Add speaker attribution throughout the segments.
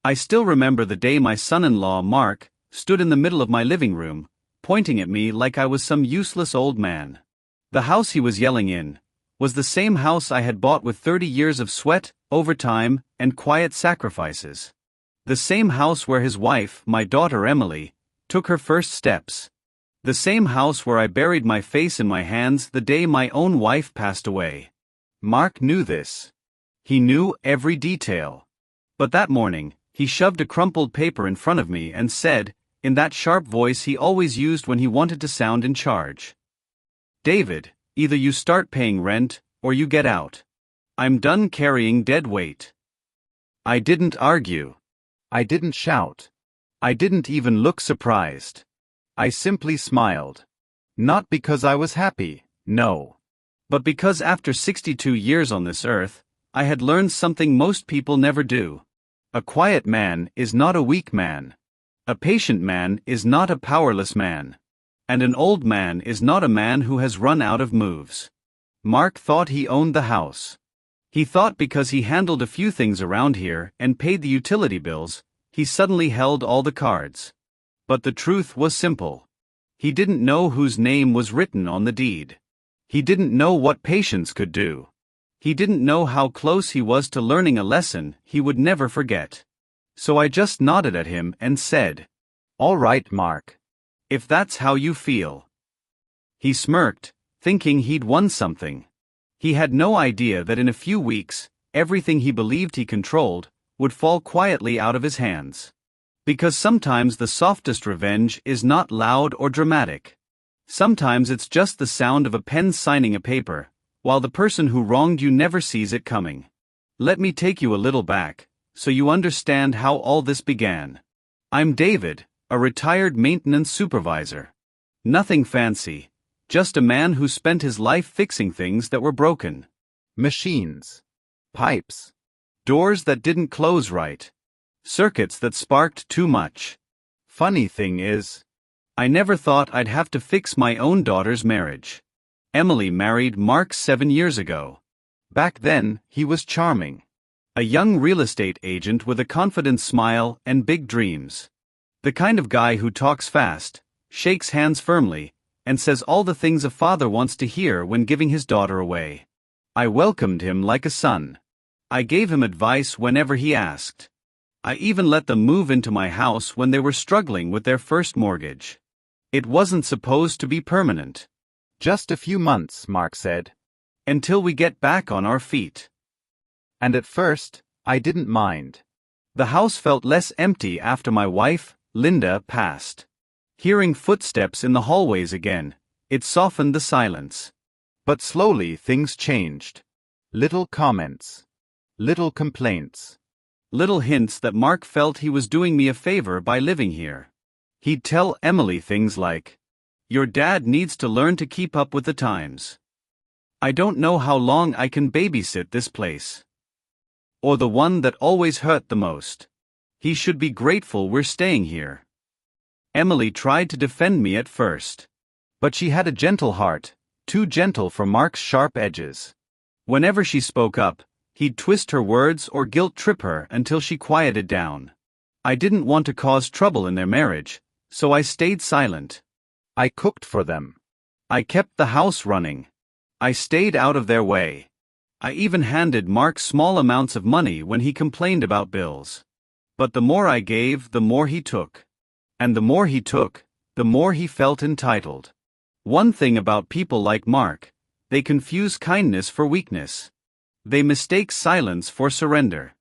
Speaker 1: I still remember the day my son-in-law, Mark, stood in the middle of my living room, pointing at me like I was some useless old man. The house he was yelling in was the same house I had bought with 30 years of sweat, overtime, and quiet sacrifices. The same house where his wife, my daughter Emily, took her first steps. The same house where I buried my face in my hands the day my own wife passed away. Mark knew this. He knew every detail. But that morning, he shoved a crumpled paper in front of me and said, in that sharp voice he always used when he wanted to sound in charge, "David, either you start paying rent, or you get out. I'm done carrying dead weight." I didn't argue. I didn't shout. I didn't even look surprised. I simply smiled. Not because I was happy, no. But because after 62 years on this earth, I had learned something most people never do. A quiet man is not a weak man. A patient man is not a powerless man. And an old man is not a man who has run out of moves. Mark thought he owned the house. He thought because he handled a few things around here and paid the utility bills, he suddenly held all the cards. But the truth was simple. He didn't know whose name was written on the deed. He didn't know what patience could do. He didn't know how close he was to learning a lesson he would never forget. So I just nodded at him and said, "All right, Mark. If that's how you feel." He smirked, thinking he'd won something. He had no idea that in a few weeks, everything he believed he controlled would fall quietly out of his hands. Because sometimes the softest revenge is not loud or dramatic. Sometimes it's just the sound of a pen signing a paper, while the person who wronged you never sees it coming. Let me take you a little back, so you understand how all this began. I'm David, a retired maintenance supervisor. Nothing fancy, just a man who spent his life fixing things that were broken. Machines. Pipes. Doors that didn't close right. Circuits that sparked too much. Funny thing is, I never thought I'd have to fix my own daughter's marriage. Emily married Mark 7 years ago. Back then, he was charming. A young real estate agent with a confident smile and big dreams. The kind of guy who talks fast, shakes hands firmly, and says all the things a father wants to hear when giving his daughter away. I welcomed him like a son. I gave him advice whenever he asked. I even let them move into my house when they were struggling with their first mortgage. It wasn't supposed to be permanent. Just a few months, Mark said. Until we get back on our feet. And at first, I didn't mind. The house felt less empty after my wife, Linda, passed. Hearing footsteps in the hallways again, it softened the silence. But slowly things changed. Little comments. Little complaints. Little hints that Mark felt he was doing me a favor by living here. He'd tell Emily things like, "Your dad needs to learn to keep up with the times. I don't know how long I can babysit this place." Or the one that always hurt the most. "He should be grateful we're staying here." Emily tried to defend me at first. But she had a gentle heart, too gentle for Mark's sharp edges. Whenever she spoke up, he'd twist her words or guilt-trip her until she quieted down. I didn't want to cause trouble in their marriage, so I stayed silent. I cooked for them. I kept the house running. I stayed out of their way. I even handed Mark small amounts of money when he complained about bills. But the more I gave, the more he took. And the more he took, the more he felt entitled. One thing about people like Mark, they confuse kindness for weakness. They mistake silence for surrender.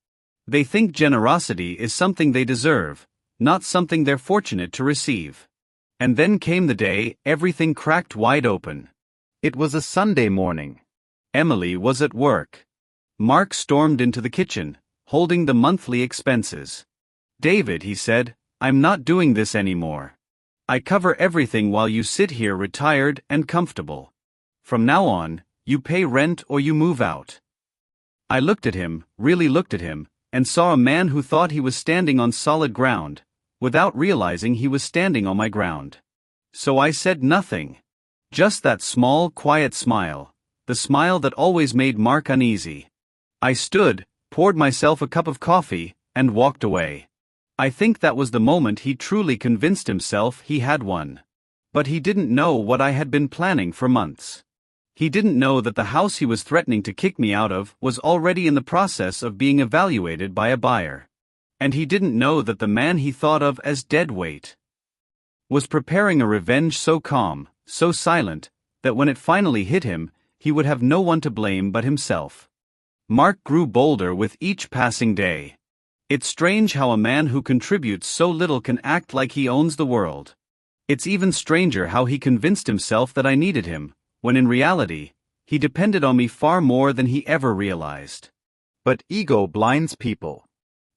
Speaker 1: They think generosity is something they deserve, not something they're fortunate to receive. And then came the day everything cracked wide open. It was a Sunday morning. Emily was at work. Mark stormed into the kitchen, holding the monthly expenses. "David," he said, "I'm not doing this anymore. I cover everything while you sit here retired and comfortable. From now on, you pay rent or you move out." I looked at him, really looked at him, and saw a man who thought he was standing on solid ground, without realizing he was standing on my ground. So I said nothing. Just that small, quiet smile, the smile that always made Mark uneasy. I stood, poured myself a cup of coffee, and walked away. I think that was the moment he truly convinced himself he had one. But he didn't know what I had been planning for months. He didn't know that the house he was threatening to kick me out of was already in the process of being evaluated by a buyer. And he didn't know that the man he thought of as dead weight was preparing a revenge so calm, so silent, that when it finally hit him, he would have no one to blame but himself. Mark grew bolder with each passing day. It's strange how a man who contributes so little can act like he owns the world. It's even stranger how he convinced himself that I needed him, when in reality, he depended on me far more than he ever realized.
Speaker 2: But ego blinds people.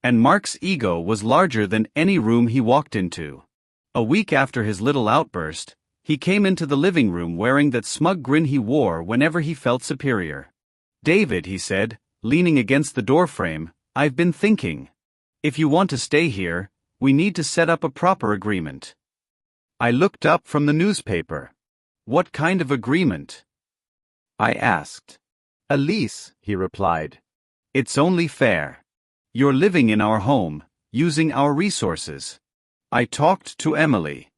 Speaker 1: And Mark's ego was larger than any room he walked into. A week after his little outburst, he came into the living room wearing that smug grin he wore whenever he felt superior. "David," he said, leaning against the doorframe, "I've been thinking. If you want to stay here, we need to set up a proper agreement." I looked up from the newspaper. "What kind of agreement?" I asked.
Speaker 2: "A lease," he replied.
Speaker 1: "It's only fair. You're living in our home, using our resources." I talked to Emily.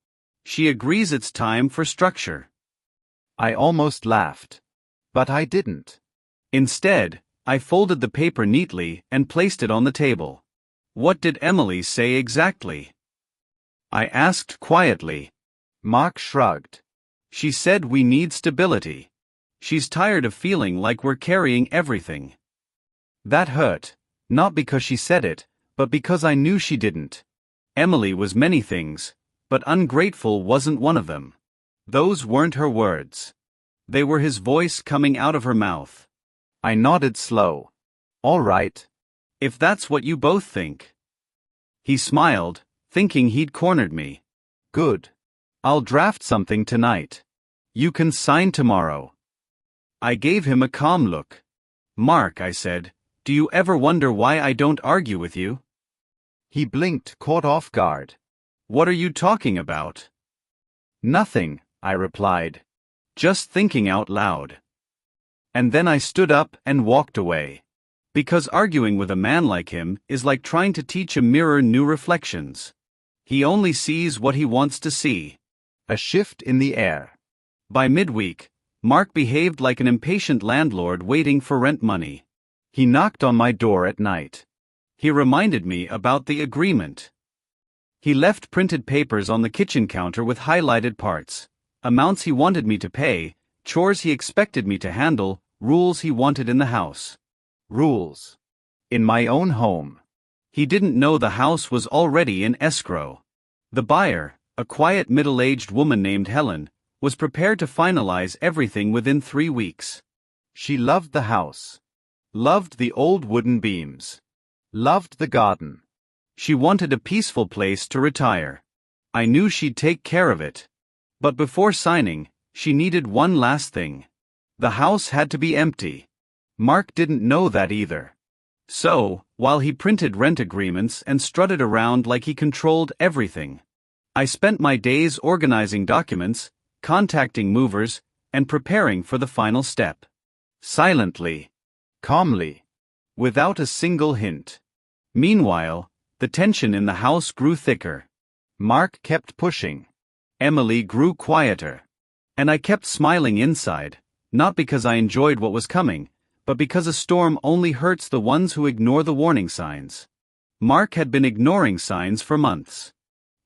Speaker 1: She agrees it's time for structure.
Speaker 2: I almost laughed. But I didn't.
Speaker 1: Instead, I folded the paper neatly and placed it on the table. "What did Emily say exactly?" I asked quietly.
Speaker 2: Mark shrugged.
Speaker 1: "She said we need stability. She's tired of feeling like we're carrying everything." That hurt, not because she said it, but because I knew she didn't. Emily was many things, but ungrateful wasn't one of them. Those weren't her words. They were his voice coming out of her mouth.
Speaker 2: I nodded slow. "All right.
Speaker 1: If that's what you both think." He smiled, thinking he'd cornered me.
Speaker 2: "Good.
Speaker 1: I'll draft something tonight. You can sign tomorrow." I gave him a calm look. "Mark," I said, "do you ever wonder why I don't argue with you?"
Speaker 2: He blinked, caught off guard.
Speaker 1: "What are you talking about?"
Speaker 2: "Nothing," I replied.
Speaker 1: "Just thinking out loud." And then I stood up and walked away. Because arguing with a man like him is like trying to teach a mirror new reflections. He only sees what he wants to see.
Speaker 2: A shift in the air.
Speaker 1: By midweek, Mark behaved like an impatient landlord waiting for rent money. He knocked on my door at night. He reminded me about the agreement. He left printed papers on the kitchen counter with highlighted parts, amounts he wanted me to pay, chores he expected me to handle, rules he wanted in the house.
Speaker 2: Rules. In my own home.
Speaker 1: He didn't know the house was already in escrow. The buyer, a quiet middle-aged woman named Helen, was prepared to finalize everything within 3 weeks.
Speaker 2: She loved the house.
Speaker 1: Loved the old wooden beams.
Speaker 2: Loved the garden.
Speaker 1: She wanted a peaceful place to retire. I knew she'd take care of it. But before signing, she needed one last thing. The house had to be empty. Mark didn't know that either. So, while he printed rent agreements and strutted around like he controlled everything, I spent my days organizing documents, contacting movers, and preparing for the final step. Silently.
Speaker 2: Calmly.
Speaker 1: Without a single hint. Meanwhile, the tension in the house grew thicker.
Speaker 2: Mark kept pushing.
Speaker 1: Emily grew quieter. And I kept smiling inside, not because I enjoyed what was coming, but because a storm only hurts the ones who ignore the warning signs. Mark had been ignoring signs for months.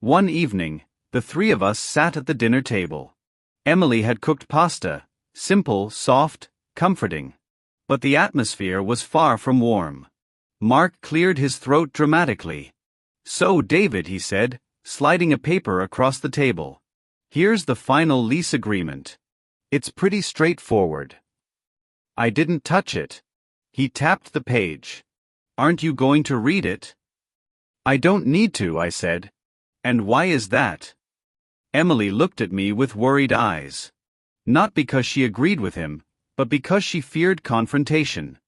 Speaker 1: One evening, the three of us sat at the dinner table. Emily had cooked pasta, simple, soft, comforting. But the atmosphere was far from warm. Mark cleared his throat dramatically. "So, David," he said, sliding a paper across the table. "Here's the final lease agreement.
Speaker 2: It's pretty straightforward."
Speaker 1: I didn't touch it. He tapped the page. "Aren't you going to read it?" "I don't need to," I said. "And why is that?" Emily looked at me with worried eyes. Not because she agreed with him, but because she feared confrontation.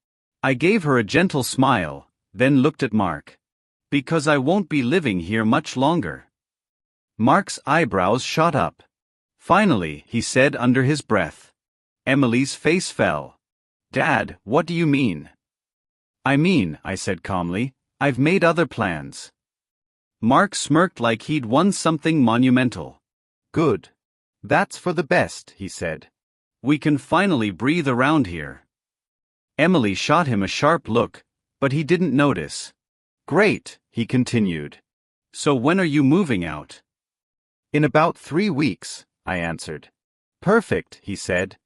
Speaker 1: I gave her a gentle smile, then looked at Mark. "Because I won't be living here much longer." Mark's eyebrows shot up. "Finally," he said under his breath. Emily's face fell. "Dad, what do you mean?" "I mean," I said calmly, "I've made other plans." Mark smirked like he'd won something monumental.
Speaker 2: Good. That's for the best, he said.
Speaker 1: We can finally breathe around here. Emily shot him a sharp look, but he didn't notice.
Speaker 2: Great, he continued.
Speaker 1: So when are you moving out?
Speaker 2: In about 3 weeks, I answered. Perfect, he said.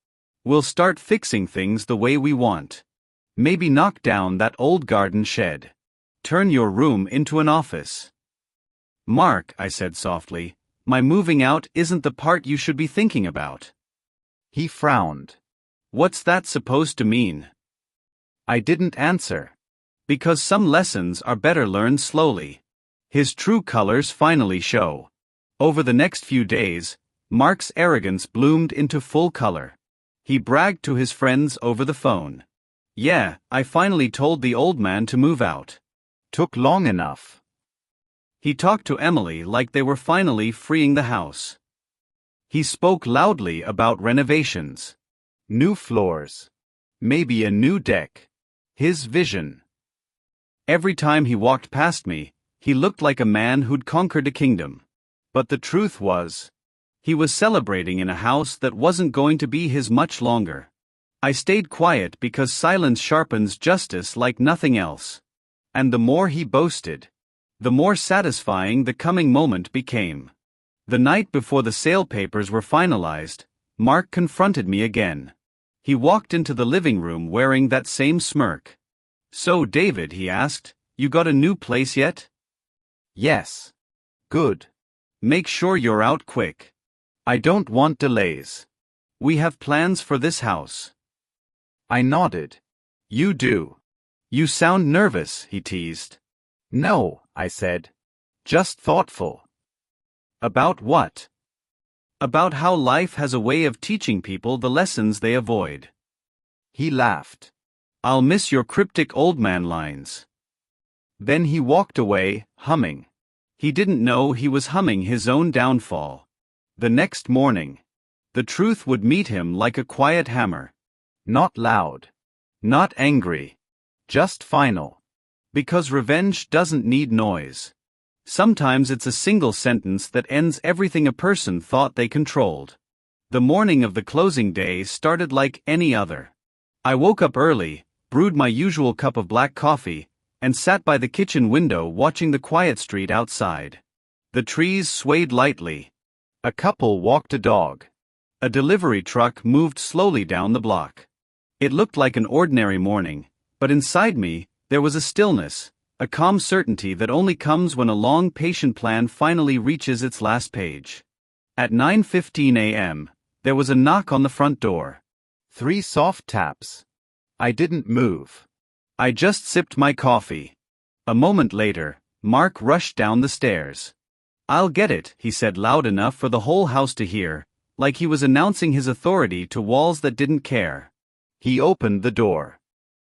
Speaker 1: We'll start fixing things the way we want. Maybe knock down that old garden shed. Turn your room into an office. Mark, I said softly, my moving out isn't the part you should be thinking about.
Speaker 2: He frowned.
Speaker 1: What's that supposed to mean?
Speaker 2: I didn't answer.
Speaker 1: Because some lessons are better learned slowly. His true colors finally show. Over the next few days, Mark's arrogance bloomed into full color. He bragged to his friends over the phone. Yeah, I finally told the old man to move out.
Speaker 2: Took long enough.
Speaker 1: He talked to Emily like they were finally freeing the house. He spoke loudly about renovations.
Speaker 2: New floors. Maybe a new deck. His vision.
Speaker 1: Every time he walked past me, he looked like a man who'd conquered a kingdom. But the truth was, he was celebrating in a house that wasn't going to be his much longer. I stayed quiet because silence sharpens justice like nothing else. And the more he boasted, the more satisfying the coming moment became. The night before the sale papers were finalized, Mark confronted me again. He walked into the living room wearing that same smirk. So, David, he asked, you got a new place yet?
Speaker 2: Yes. Good.
Speaker 1: Make sure you're out quick.
Speaker 2: I don't want delays.
Speaker 1: We have plans for this house.
Speaker 2: I nodded. You do.
Speaker 1: You sound nervous, he teased.
Speaker 2: No, I said. Just thoughtful.
Speaker 1: About what? About how life has a way of teaching people the lessons they avoid.
Speaker 2: He laughed.
Speaker 1: I'll miss your cryptic old man lines. Then he walked away, humming. He didn't know he was humming his own downfall. The next morning, the truth would meet him like a quiet hammer. Not loud. Not angry. Just final. Because revenge doesn't need noise. Sometimes it's a single sentence that ends everything a person thought they controlled. The morning of the closing day started like any other. I woke up early, brewed my usual cup of black coffee, and sat by the kitchen window watching the quiet street outside. The trees swayed lightly. A couple walked a dog. A delivery truck moved slowly down the block. It looked like an ordinary morning, but inside me, there was a stillness, a calm certainty that only comes when a long, patient plan finally reaches its last page. At 9:15 a.m., there was a knock on the front door.
Speaker 2: 3 soft taps. I didn't move.
Speaker 1: I just sipped my coffee. A moment later, Mark rushed down the stairs. I'll get it, he said loud enough for the whole house to hear, like he was announcing his authority to walls that didn't care. He opened the door.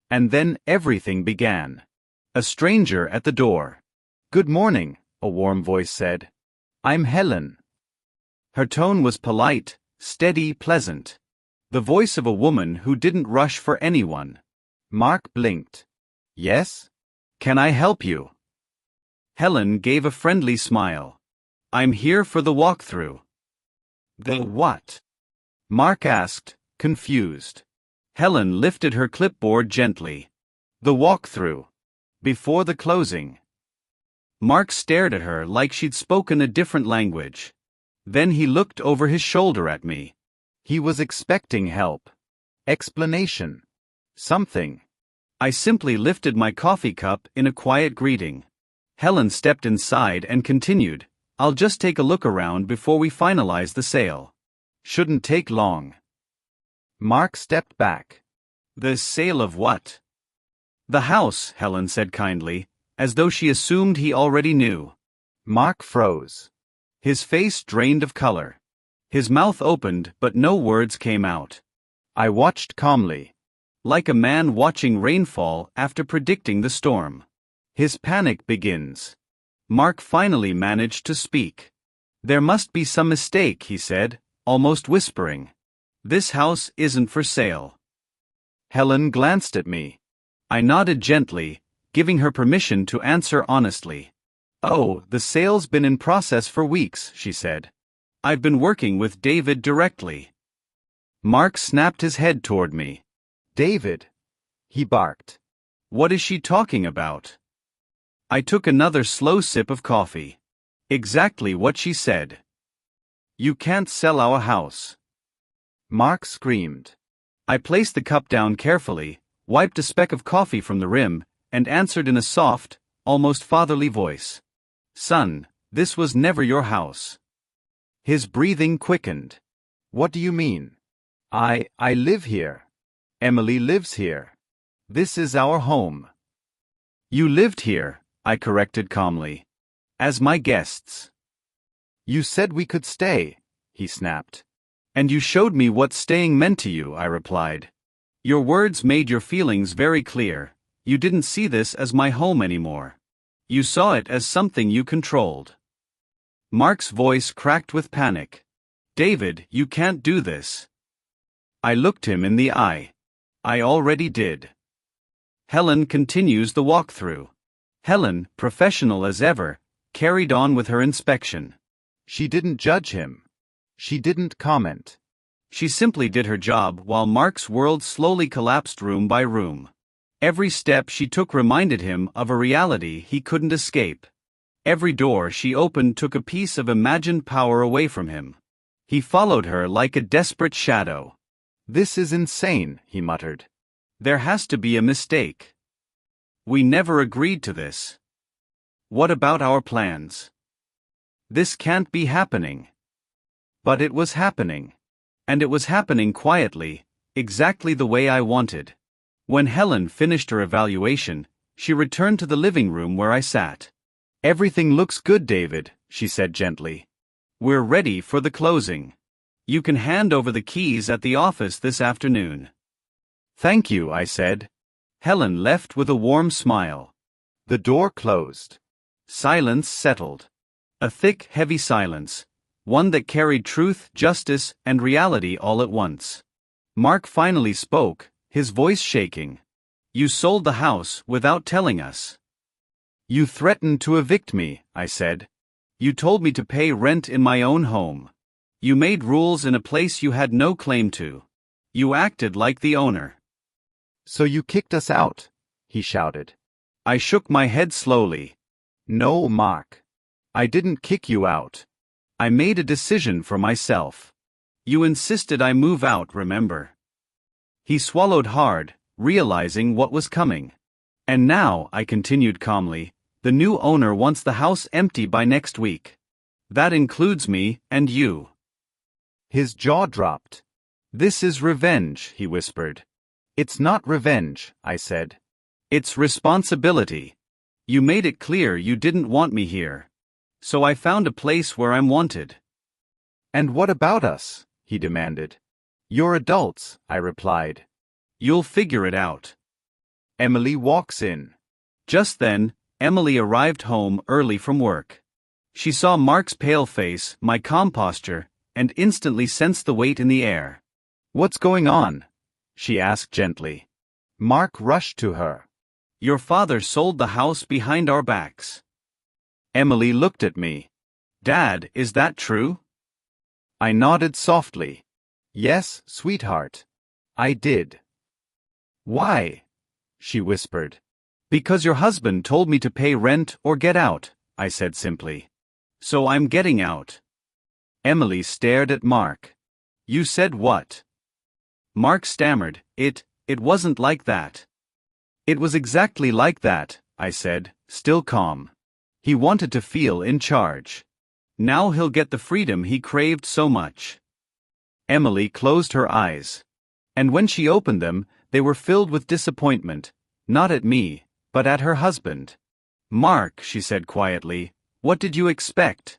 Speaker 1: And then everything began. A stranger at the door. Good morning, a warm voice said. I'm Helen. Her tone was polite, steady, pleasant. The voice of a woman who didn't rush for anyone. Mark blinked. Yes? Can I help you? Helen gave a friendly smile. I'm here for the walkthrough. The what? Mark asked, confused. Helen lifted her clipboard gently. The walkthrough. Before the closing. Mark stared at her like she'd spoken a different language. Then he looked over his shoulder at me. He was expecting help. Explanation. Something. I simply lifted my coffee cup in a quiet greeting. Helen stepped inside and continued, I'll just take a look around before we finalize the sale. Shouldn't take long. Mark stepped back. The sale of what? The house, Helen said kindly, as though she assumed he already knew. Mark froze. His face drained of color. His mouth opened, but no words came out. I watched calmly. Like a man watching rainfall after predicting the storm. His panic begins. Mark finally managed to speak. There must be some mistake, he said, almost whispering. This house isn't for sale. Helen glanced at me. I nodded gently, giving her permission to answer honestly. Oh, the sale's been in process for weeks, she said. I've been working with David directly. Mark snapped his head toward me.
Speaker 2: David, he barked.
Speaker 1: What is she talking about? I took another slow sip of coffee. Exactly what she said. You can't sell our house.
Speaker 2: Mark screamed.
Speaker 1: I placed the cup down carefully, wiped a speck of coffee from the rim, and answered in a soft, almost fatherly voice. Son, this was never your house.
Speaker 2: His breathing quickened. What do you mean? I live here. Emily lives here. This is our home.
Speaker 1: You lived here, I corrected calmly. As my guests.
Speaker 2: You said we could stay, he snapped.
Speaker 1: And you showed me what staying meant to you, I replied. Your words made your feelings very clear. You didn't see this as my home anymore. You saw it as something you controlled. Mark's voice cracked with panic. David, you can't do this. I looked him in the eye. I already did. Helen continues the walkthrough. Helen, professional as ever, carried on with her inspection.
Speaker 2: She didn't judge him. She didn't comment.
Speaker 1: She simply did her job while Mark's world slowly collapsed room by room. Every step she took reminded him of a reality he couldn't escape. Every door she opened took a piece of imagined power away from him. He followed her like a desperate shadow.
Speaker 2: This is insane, he muttered.
Speaker 1: There has to be a mistake. We never agreed to this. What about our plans? This can't be happening. But it was happening. And it was happening quietly, exactly the way I wanted. When Helen finished her evaluation, she returned to the living room where I sat. Everything looks good, David, she said gently. We're ready for the closing. You can hand over the keys at the office this afternoon. Thank you, I said. Helen left with a warm smile.
Speaker 2: The door closed.
Speaker 1: Silence settled. A thick, heavy silence, one that carried truth, justice, and reality all at once. Mark finally spoke, his voice shaking. You sold the house without telling us. You threatened to evict me, I said. You told me to pay rent in my own home. You made rules in a place you had no claim to. You acted like the owner.
Speaker 2: So you kicked us out, he shouted.
Speaker 1: I shook my head slowly.
Speaker 2: No, Mark. I didn't kick you out.
Speaker 1: I made a decision for myself. You insisted I move out, remember? He swallowed hard, realizing what was coming. And now, I continued calmly, the new owner wants the house empty by next week. That includes me and you.
Speaker 2: His jaw dropped.
Speaker 1: This is revenge, he whispered.
Speaker 2: It's not revenge, I said.
Speaker 1: It's responsibility. You made it clear you didn't want me here. So I found a place where I'm wanted.
Speaker 2: And what about us? He demanded. You're adults, I replied.
Speaker 1: You'll figure it out.
Speaker 2: Emily walks in.
Speaker 1: Just then, Emily arrived home early from work. She saw Mark's pale face, my calm posture, and instantly sensed the weight in the air. What's going on? She asked gently.
Speaker 2: Mark rushed to her.
Speaker 1: Your father sold the house behind our backs. Emily looked at me. Dad, is that true?
Speaker 2: I nodded softly. Yes, sweetheart. I did.
Speaker 1: Why? She whispered. Because your husband told me to pay rent or get out, I said simply. So I'm getting out. Emily stared at Mark. You said what? Mark stammered. It wasn't like that. It was exactly like that, I said, still calm. He wanted to feel in charge. Now he'll get the freedom he craved so much. Emily closed her eyes. And when she opened them, they were filled with disappointment, not at me, but at her husband. Mark, she said quietly, what did you expect?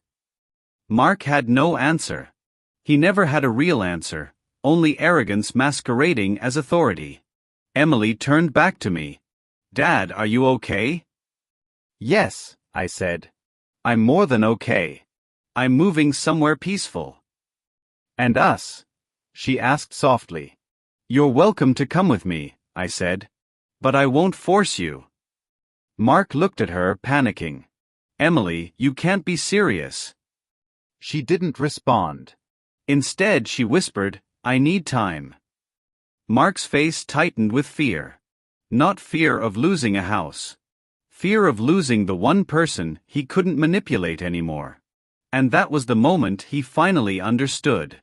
Speaker 1: Mark had no answer. He never had a real answer, only arrogance masquerading as authority. Emily turned back to me. Dad, are you okay?
Speaker 2: Yes, I said.
Speaker 1: I'm more than okay. I'm moving somewhere peaceful.
Speaker 2: And us? She asked softly.
Speaker 1: You're welcome to come with me, I said. But I won't force you. Mark looked at her, panicking. Emily, you can't be serious.
Speaker 2: She didn't respond.
Speaker 1: Instead, she whispered, I need time. Mark's face tightened with fear. Not fear of losing a house. Fear of losing the one person he couldn't manipulate anymore. And that was the moment he finally understood.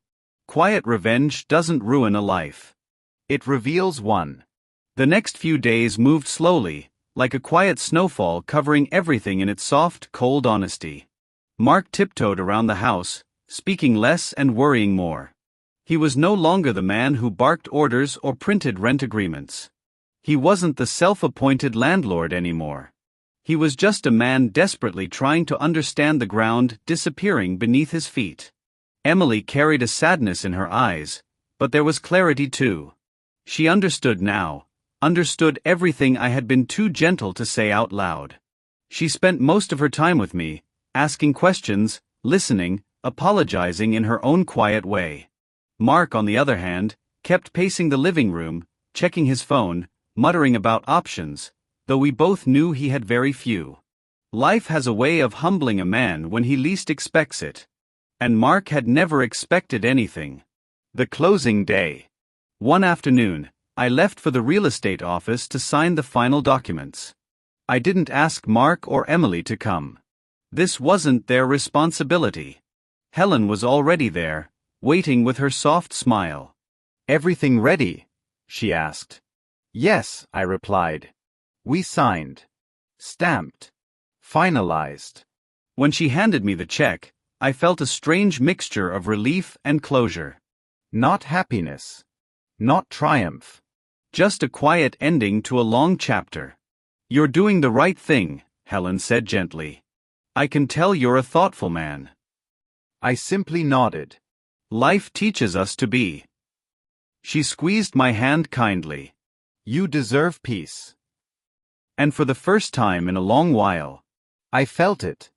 Speaker 1: Quiet revenge doesn't ruin a life.
Speaker 2: It reveals one.
Speaker 1: The next few days moved slowly, like a quiet snowfall covering everything in its soft, cold honesty. Mark tiptoed around the house, speaking less and worrying more. He was no longer the man who barked orders or printed rent agreements. He wasn't the self-appointed landlord anymore. He was just a man desperately trying to understand the ground disappearing beneath his feet. Emily carried a sadness in her eyes, but there was clarity too. She understood now, understood everything I had been too gentle to say out loud. She spent most of her time with me, asking questions, listening, apologizing in her own quiet way. Mark, on the other hand, kept pacing the living room, checking his phone, muttering about options, though we both knew he had very few. Life has a way of humbling a man when he least expects it. And Mark had never expected anything. The closing day. One afternoon, I left for the real estate office to sign the final documents. I didn't ask Mark or Emily to come. This wasn't their responsibility. Helen was already there, waiting with her soft smile.
Speaker 2: Everything ready? She asked. Yes, I replied. We signed. Stamped. Finalized.
Speaker 1: When she handed me the check, I felt a strange mixture of relief and closure.
Speaker 2: Not happiness. Not triumph.
Speaker 1: Just a quiet ending to a long chapter. You're doing the right thing, Helen said gently. I can tell you're a thoughtful man.
Speaker 2: I simply nodded.
Speaker 1: Life teaches us to be. She squeezed my hand kindly.
Speaker 2: You deserve peace.
Speaker 1: And for the first time in a long while,
Speaker 2: I felt it.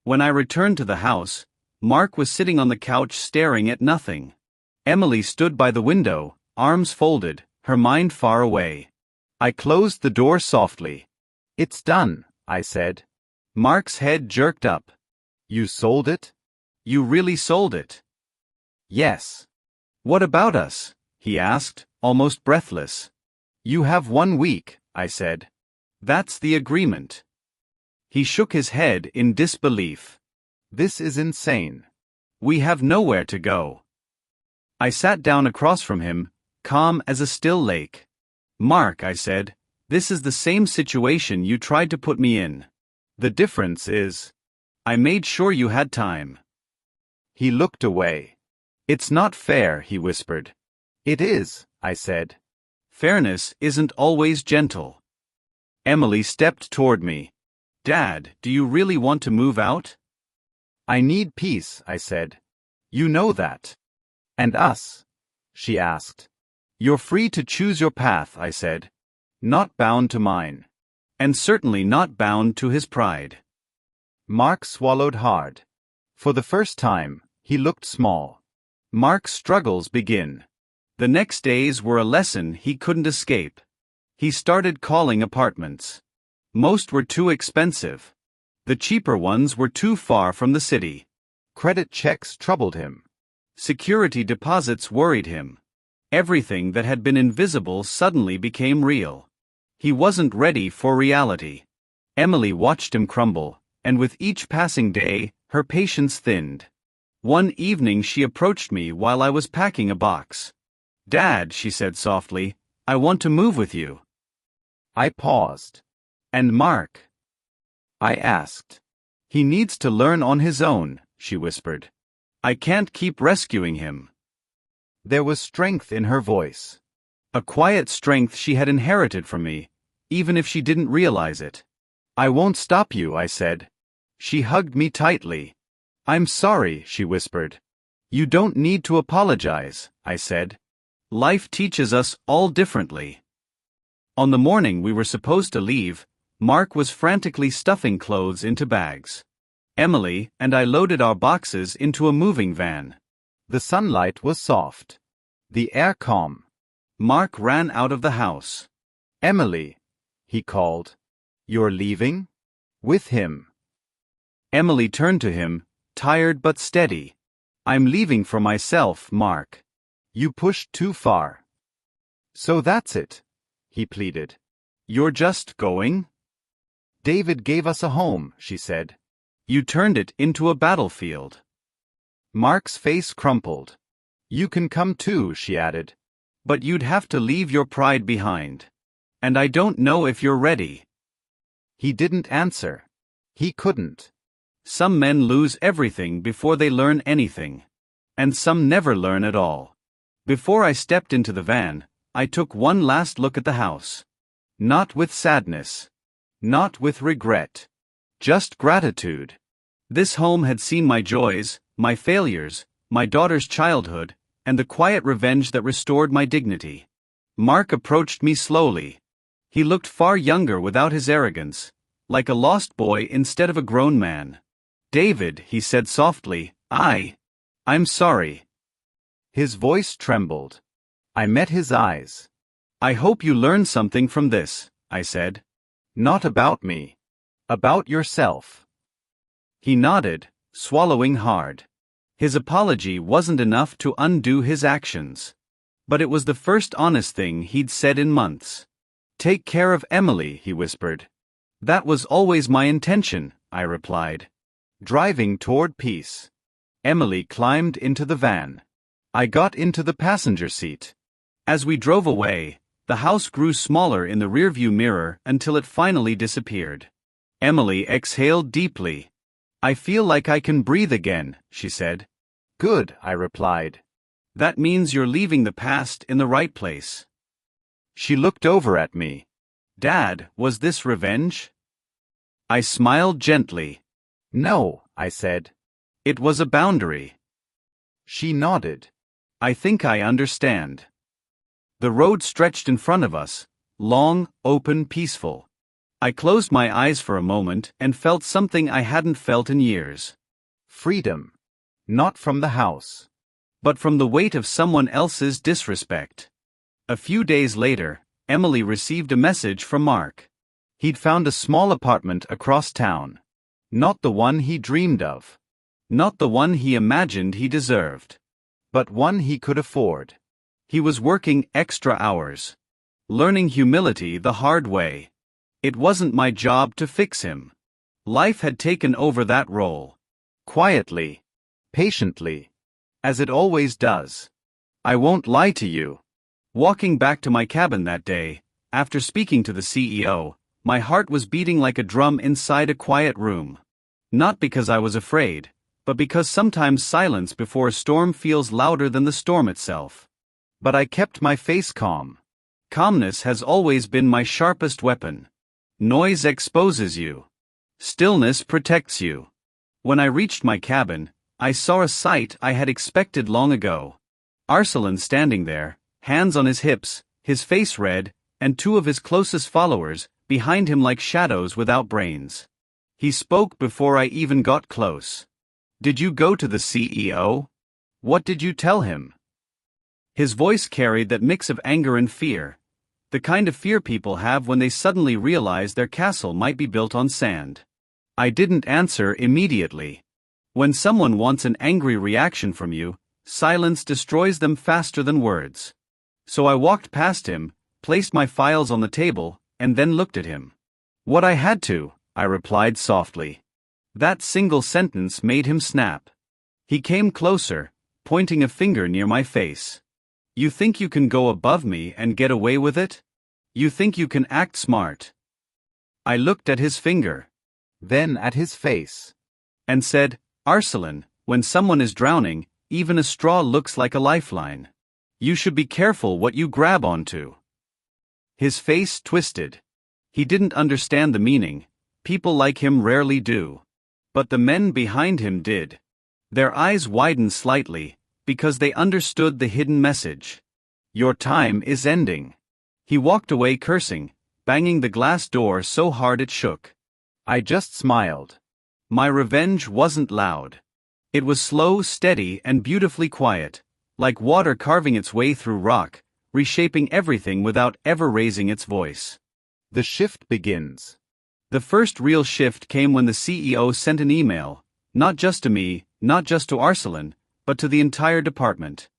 Speaker 1: When I returned to the house, Mark was sitting on the couch staring at nothing. Emily stood by the window, arms folded, her mind far away. I closed the door softly.
Speaker 2: It's done, I said.
Speaker 1: Mark's head jerked up.
Speaker 2: You sold it?
Speaker 1: You really sold it?
Speaker 2: Yes.
Speaker 1: What about us? He asked, almost breathless.
Speaker 2: You have 1 week, I said.
Speaker 1: That's the agreement. He shook his head in disbelief.
Speaker 2: This is insane.
Speaker 1: We have nowhere to go. I sat down across from him, calm as a still lake. Mark, I said, this is the same situation you tried to put me in. The difference is, I made sure you had time.
Speaker 2: He looked away.
Speaker 1: It's not fair, he whispered.
Speaker 2: It is, I said.
Speaker 1: Fairness isn't always gentle. Emily stepped toward me. Dad, do you really want to move out?
Speaker 2: I need peace, I said. You know that. And us? She asked.
Speaker 1: You're free to choose your path, I said. Not bound to mine. And certainly not bound to his pride.
Speaker 2: Mark swallowed hard. For the first time, he looked small.
Speaker 1: Mark's struggles begin. The next days were a lesson he couldn't escape. He started calling apartments. Most were too expensive. The cheaper ones were too far from the city.
Speaker 2: Credit checks troubled him.
Speaker 1: Security deposits worried him. Everything that had been invisible suddenly became real. He wasn't ready for reality. Emily watched him crumble, and with each passing day, her patience thinned. One evening she approached me while I was packing a box. Dad, she said softly, I want to move with you.
Speaker 2: I paused.
Speaker 1: And Mark?
Speaker 2: I asked.
Speaker 1: He needs to learn on his own, she whispered. I can't keep rescuing him.
Speaker 2: There was strength in her voice.
Speaker 1: A quiet strength she had inherited from me, even if she didn't realize it. I won't stop you, I said. She hugged me tightly. I'm sorry, she whispered. You don't need to apologize, I said. Life teaches us all differently. On the morning we were supposed to leave, Mark was frantically stuffing clothes into bags. Emily and I loaded our boxes into a moving van.
Speaker 2: The sunlight was soft. The air calm.
Speaker 1: Mark ran out of the house.
Speaker 2: Emily, he called. You're leaving? With him.
Speaker 1: Emily turned to him, tired but steady. I'm leaving for myself, Mark.
Speaker 2: You pushed too far. So that's it, he pleaded.
Speaker 1: You're just going?
Speaker 2: David gave us a home, she said.
Speaker 1: You turned it into a battlefield.
Speaker 2: Mark's face crumpled. You can come too, she added.
Speaker 1: But you'd have to leave your pride behind. And I don't know if you're ready.
Speaker 2: He didn't answer. He couldn't.
Speaker 1: Some men lose everything before they learn anything. And some never learn at all. Before I stepped into the van, I took one last look at the house. Not with sadness. Not with regret. Just gratitude. This home had seen my joys, my failures, my daughter's childhood, and the quiet revenge that restored my dignity. Mark approached me slowly. He looked far younger without his arrogance, like a lost boy instead of a grown man. David, he said softly, I'm sorry.
Speaker 2: His voice trembled. I met his eyes.
Speaker 1: I hope you learned something from this, I said.
Speaker 2: Not about me. About yourself.
Speaker 1: He nodded, swallowing hard. His apology wasn't enough to undo his actions. But it was the first honest thing he'd said in months. Take care of Emily, he whispered. That was always my intention, I replied. Driving toward peace. Emily climbed into the van. I got into the passenger seat. As we drove away, the house grew smaller in the rearview mirror until it finally disappeared. Emily exhaled deeply. I feel like I can breathe again, she said.
Speaker 2: Good, I replied.
Speaker 1: That means you're leaving the past in the right place.
Speaker 2: She looked over at me.
Speaker 1: Dad, was this revenge? I smiled gently.
Speaker 2: No, I said.
Speaker 1: It was a boundary.
Speaker 2: She nodded.
Speaker 1: I think I understand. The road stretched in front of us, long, open, peaceful. I closed my eyes for a moment and felt something I hadn't felt in years.
Speaker 2: Freedom. Not from the house.
Speaker 1: But from the weight of someone else's disrespect. A few days later, Emily received a message from Mark. He'd found a small apartment across town. Not the one he dreamed of. Not the one he imagined he deserved. But one he could afford. He was working extra hours. Learning humility the hard way. It wasn't my job to fix him. Life had taken over that role. Quietly. Patiently. As it always does. I won't lie to you. Walking back to my cabin that day, after speaking to the CEO, my heart was beating like a drum inside a quiet room. Not because I was afraid, but because sometimes silence before a storm feels louder than the storm itself. But I kept my face calm. Calmness has always been my sharpest weapon. Noise exposes you. Stillness protects you. When I reached my cabin, I saw a sight I had expected long ago. Arsalan standing there, hands on his hips, his face red, and two of his closest followers, behind him like shadows without brains. He spoke before I even got close. Did you go to the CEO? What did you tell him? His voice carried that mix of anger and fear. The kind of fear people have when they suddenly realize their castle might be built on sand. I didn't answer immediately. When someone wants an angry reaction from you, silence destroys them faster than words. So I walked past him, placed my files on the table, and then looked at him. What I had to, I replied softly. That single sentence made him snap. He came closer, pointing a finger near my face. You think you can go above me and get away with it? You think you can act smart? I looked at his finger.
Speaker 2: Then at his face.
Speaker 1: And said, Arsalan, when someone is drowning, even a straw looks like a lifeline. You should be careful what you grab onto. His face twisted. He didn't understand the meaning. People like him rarely do. But the men behind him did. Their eyes widened slightly, because they understood the hidden message. Your time is ending. He walked away cursing, banging the glass door so hard it shook. I just smiled. My revenge wasn't loud. It was slow, steady, and beautifully quiet, like water carving its way through rock, reshaping everything without ever raising its voice. The shift begins. The first real shift came when the CEO sent an email, not just to me, not just to Arsalan, but to the entire department.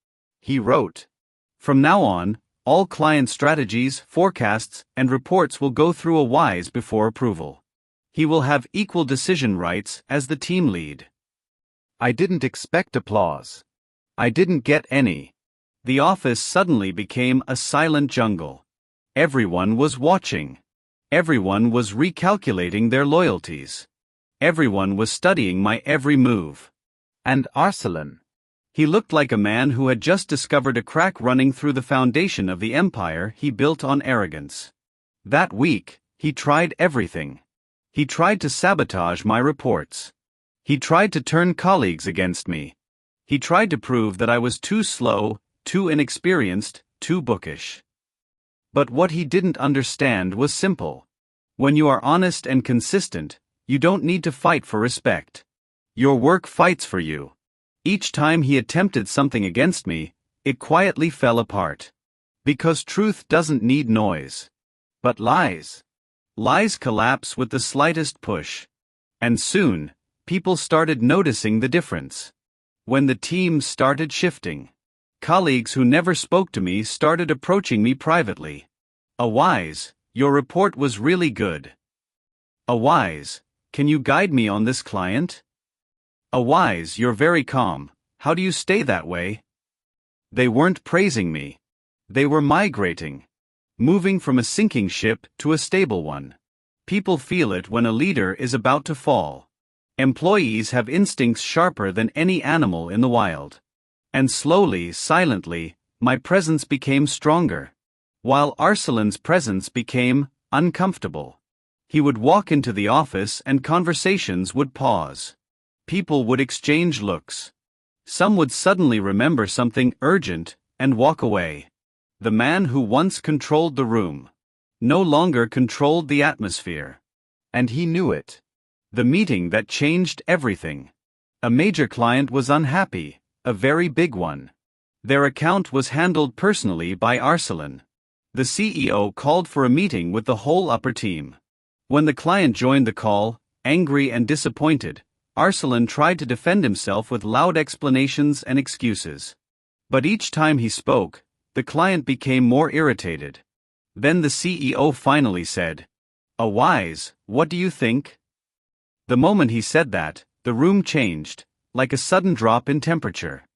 Speaker 2: He wrote,
Speaker 1: "From now on, all client strategies, forecasts, and reports will go through a WISE before approval. He will have equal decision rights as the team lead."
Speaker 2: I didn't expect applause. I didn't get any.
Speaker 1: The office suddenly became a silent jungle. Everyone was watching. Everyone was recalculating their loyalties. Everyone was studying my every move.
Speaker 2: And Arsalan.
Speaker 1: He looked like a man who had just discovered a crack running through the foundation of the empire he built on arrogance. That week, he tried everything. He tried to sabotage my reports. He tried to turn colleagues against me. He tried to prove that I was too slow, too inexperienced, too bookish. But what he didn't understand was simple. When you are honest and consistent, you don't need to fight for respect. Your work fights for you. Each time he attempted something against me, it quietly fell apart. Because truth doesn't need noise. But lies. Lies collapse with the slightest push. And soon, people started noticing the difference. When the team started shifting, colleagues who never spoke to me started approaching me privately. "A WISE, your report was really good." "A WISE, can you guide me on this client?" "A WISE, you're very calm, how do you stay that way?" They weren't praising me. They were migrating. Moving from a sinking ship to a stable one. People feel it when a leader is about to fall. Employees have instincts sharper than any animal in the wild. And slowly, silently, my presence became stronger. While Arsalan's presence became uncomfortable. He would walk into the office and conversations would pause. People would exchange looks. Some would suddenly remember something urgent and walk away. The man who once controlled the room no longer controlled the atmosphere.
Speaker 2: And he knew it.
Speaker 1: The meeting that changed everything. A major client was unhappy, a very big one. Their account was handled personally by Arsalan. The CEO called for a meeting with the whole upper team. When the client joined the call, angry and disappointed, Arsalan tried to defend himself with loud explanations and excuses. But each time he spoke, the client became more irritated. Then the CEO finally said, "A WISE, what do you think?" The moment he said that, the room changed, like a sudden drop in temperature.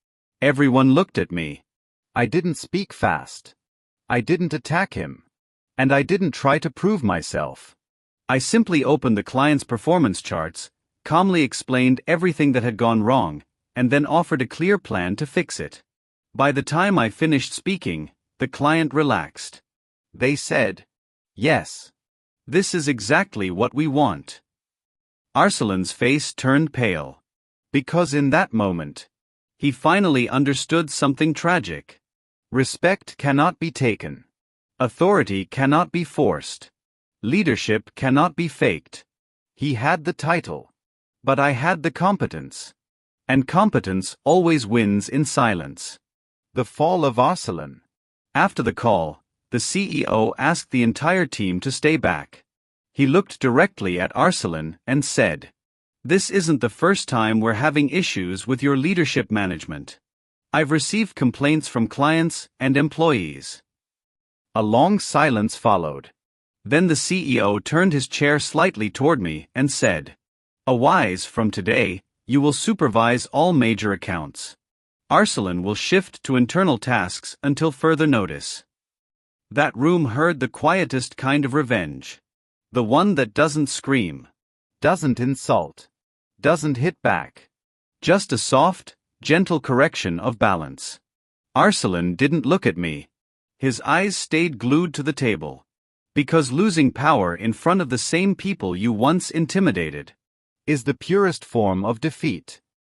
Speaker 1: Everyone looked at me.
Speaker 2: I didn't speak fast. I didn't attack him. And I didn't try to prove myself.
Speaker 1: I simply opened the client's performance charts, calmly explained everything that had gone wrong, and then offered a clear plan to fix it. By the time I finished speaking, the client relaxed. They said, "Yes. This is exactly what we want." Arsalan's face turned pale. Because in that moment, he finally understood something tragic. Respect cannot be taken. Authority cannot be forced. Leadership cannot be faked. He had the title. But I had the competence. And competence always wins in silence.
Speaker 2: The fall of Arsalan.
Speaker 1: After the call, the CEO asked the entire team to stay back. He looked directly at Arsalan and said, "This isn't the first time we're having issues with your leadership management. I've received complaints from clients and employees." A long silence followed. Then the CEO turned his chair slightly toward me and said, "A WISE, from today, you will supervise all major accounts. Arsalan will shift to internal tasks until further notice." That room heard the quietest kind of revenge. The one that doesn't scream.
Speaker 2: Doesn't insult. Doesn't hit back.
Speaker 1: Just a soft, gentle correction of balance. Arsalan didn't look at me. His eyes stayed glued to the table. Because losing power in front of the same people you once intimidated
Speaker 2: is the purest form of defeat.